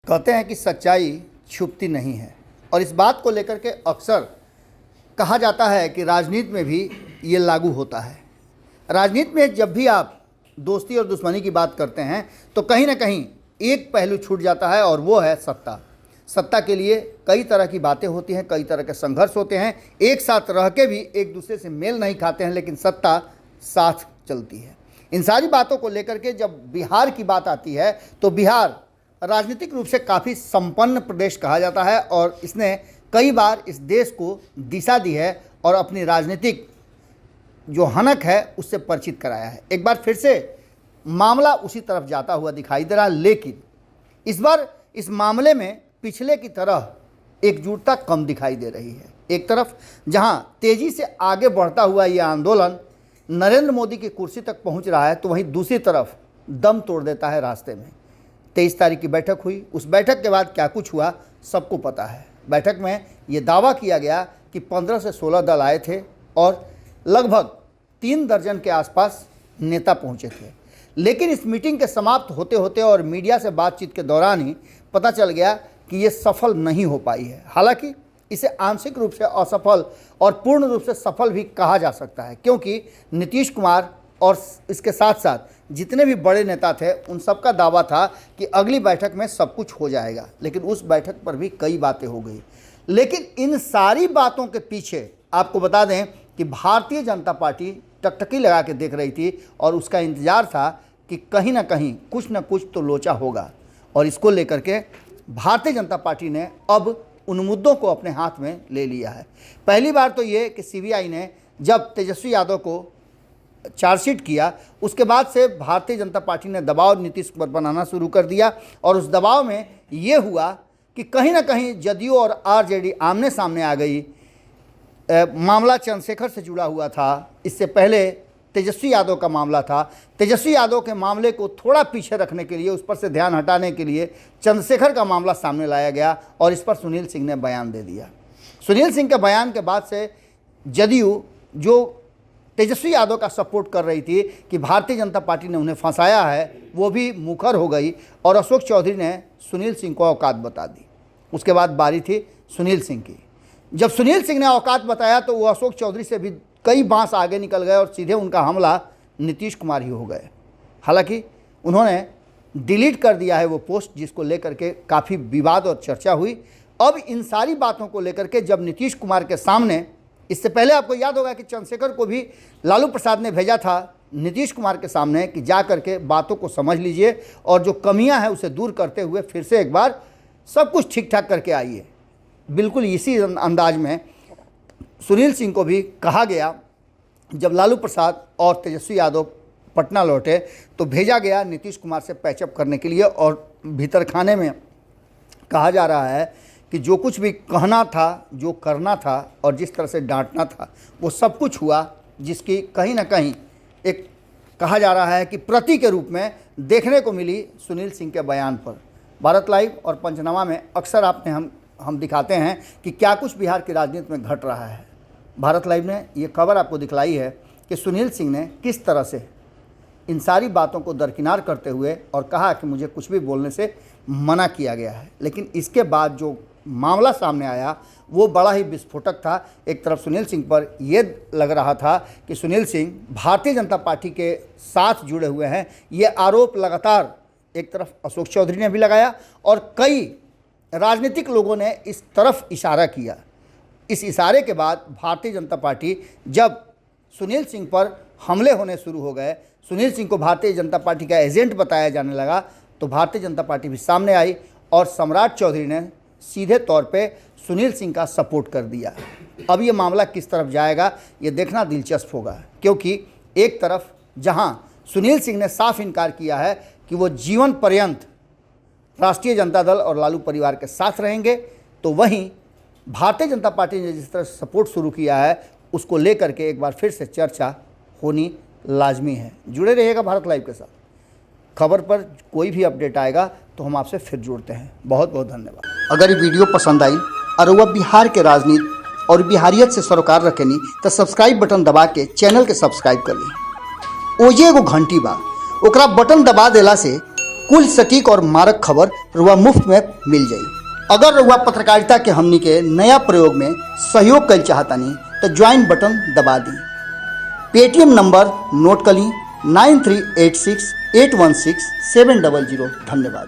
कहते हैं कि सच्चाई छुपती नहीं है और इस बात को लेकर के अक्सर कहा जाता है कि राजनीति में भी ये लागू होता है। राजनीति में जब भी आप दोस्ती और दुश्मनी की बात करते हैं तो कहीं ना कहीं एक पहलू छूट जाता है और वो है सत्ता। सत्ता के लिए कई तरह की बातें होती हैं, कई तरह के संघर्ष होते हैं, एक साथ रह के भी एक दूसरे से मेल नहीं खाते हैं, लेकिन सत्ता साथ चलती है। इन सारी बातों को लेकर के जब बिहार की बात आती है तो बिहार राजनीतिक रूप से काफ़ी संपन्न प्रदेश कहा जाता है और इसने कई बार इस देश को दिशा दी है और अपनी राजनीतिक जो हनक है उससे परिचित कराया है। एक बार फिर से मामला उसी तरफ जाता हुआ दिखाई दे रहा है, लेकिन इस बार इस मामले में पिछले की तरह एकजुटता कम दिखाई दे रही है। एक तरफ जहां तेजी से आगे बढ़ता हुआ यह आंदोलन नरेंद्र मोदी की कुर्सी तक पहुंच रहा है, तो वहीं दूसरी तरफ दम तोड़ देता है रास्ते में। 23 तारीख की बैठक हुई, उस बैठक के बाद क्या कुछ हुआ सबको पता है। बैठक में ये दावा किया गया कि 15 से 16 दल आए थे और लगभग 3 दर्जन के आसपास नेता पहुंचे थे, लेकिन इस मीटिंग के समाप्त होते होते और मीडिया से बातचीत के दौरान ही पता चल गया कि ये सफल नहीं हो पाई है। हालांकि इसे आंशिक रूप से असफल और पूर्ण रूप से सफल भी कहा जा सकता है, क्योंकि नीतीश कुमार और इसके साथ साथ जितने भी बड़े नेता थे उन सब का दावा था कि अगली बैठक में सब कुछ हो जाएगा, लेकिन उस बैठक पर भी कई बातें हो गई। लेकिन इन सारी बातों के पीछे आपको बता दें कि भारतीय जनता पार्टी टकटकी लगा के देख रही थी और उसका इंतज़ार था कि कहीं ना कहीं कुछ ना कुछ तो लोचा होगा, और इसको लेकर के भारतीय जनता पार्टी ने अब उन मुद्दों को अपने हाथ में ले लिया है। पहली बार तो ये कि सीबीआई ने जब तेजस्वी यादव को चार्जशीट किया, उसके बाद से भारतीय जनता पार्टी ने दबाव नीतीश पर बनाना शुरू कर दिया और उस दबाव में ये हुआ कि कहीं ना कहीं जदयू और आरजेडी आमने सामने आ गई। मामला चंद्रशेखर से जुड़ा हुआ था, इससे पहले तेजस्वी यादव का मामला था। तेजस्वी यादव के मामले को थोड़ा पीछे रखने के लिए, उस पर से ध्यान हटाने के लिए चंद्रशेखर का मामला सामने लाया गया और इस पर सुनील सिंह ने बयान दे दिया। सुनील सिंह के बयान के बाद से जदयू जो तेजस्वी यादव का सपोर्ट कर रही थी कि भारतीय जनता पार्टी ने उन्हें फंसाया है, वो भी मुखर हो गई और अशोक चौधरी ने सुनील सिंह को औकात बता दी। उसके बाद बारी थी सुनील सिंह की। जब सुनील सिंह ने औकात बताया तो वो अशोक चौधरी से भी कई बांस आगे निकल गए और सीधे उनका हमला नीतीश कुमार ही हो गए। हालांकि उन्होंने डिलीट कर दिया है वो पोस्ट, जिसको लेकर के काफ़ी विवाद और चर्चा हुई। अब इन सारी बातों को लेकर के जब नीतीश कुमार के सामने, इससे पहले आपको याद होगा कि चंद्रशेखर को भी लालू प्रसाद ने भेजा था नीतीश कुमार के सामने कि जा करके बातों को समझ लीजिए और जो कमियां हैं उसे दूर करते हुए फिर से एक बार सब कुछ ठीक ठाक करके आइए। बिल्कुल इसी अंदाज में सुनील सिंह को भी कहा गया। जब लालू प्रसाद और तेजस्वी यादव पटना लौटे तो भेजा गया नीतीश कुमार से पैचअप करने के लिए, और भीतर खाने में कहा जा रहा है कि जो कुछ भी कहना था, जो करना था और जिस तरह से डांटना था वो सब कुछ हुआ, जिसकी कहीं ना कहीं एक कहा जा रहा है कि प्रति के रूप में देखने को मिली सुनील सिंह के बयान पर। भारत लाइव और पंचनामा में अक्सर हम दिखाते हैं कि क्या कुछ बिहार की राजनीति में घट रहा है। भारत लाइव ने ये खबर आपको दिखलाई है कि सुनील सिंह ने किस तरह से इन सारी बातों को दरकिनार करते हुए और कहा कि मुझे कुछ भी बोलने से मना किया गया है, लेकिन इसके बाद जो मामला सामने आया वो बड़ा ही विस्फोटक था। एक तरफ सुनील सिंह पर यह लग रहा था कि सुनील सिंह भारतीय जनता पार्टी के साथ जुड़े हुए हैं, ये आरोप लगातार एक तरफ अशोक चौधरी ने भी लगाया और कई राजनीतिक लोगों ने इस तरफ इशारा किया। इस इशारे के बाद भारतीय जनता पार्टी जब सुनील सिंह पर हमले होने शुरू हो गए, सुनील सिंह को भारतीय जनता पार्टी का एजेंट बताया जाने लगा, तो भारतीय जनता पार्टी भी सामने आई और सम्राट चौधरी ने सीधे तौर पे सुनील सिंह का सपोर्ट कर दिया। अब ये मामला किस तरफ जाएगा ये देखना दिलचस्प होगा, क्योंकि एक तरफ जहां सुनील सिंह ने साफ इनकार किया है कि वो जीवन पर्यंत राष्ट्रीय जनता दल और लालू परिवार के साथ रहेंगे, तो वहीं भारतीय जनता पार्टी ने जिस तरह सपोर्ट शुरू किया है उसको लेकर के एक बार फिर से चर्चा होनी लाजमी है। जुड़े रहिएगा भारत लाइव के साथ। खबर पर कोई भी अपडेट आएगा तो हम आपसे फिर जुड़ते हैं। बहुत बहुत धन्यवाद। अगर ये वीडियो पसंद आई और वह बिहार के राजनीति और बिहारियत से सरोकार रखेनी तो सब्सक्राइब बटन दबा के चैनल के सब्सक्राइब कर ली। ओजे एगो घंटी बा, ओकरा बटन दबा देला से कुल सटीक और मारक खबर रुआ मुफ्त में मिल जाई। अगर रुआ पत्रकारिता के हमनी के नया प्रयोग में सहयोग कर चाहतानी तो ज्वाइन बटन दबा दी। पेटीएम नंबर नोट कर ली 9386816700। धन्यवाद।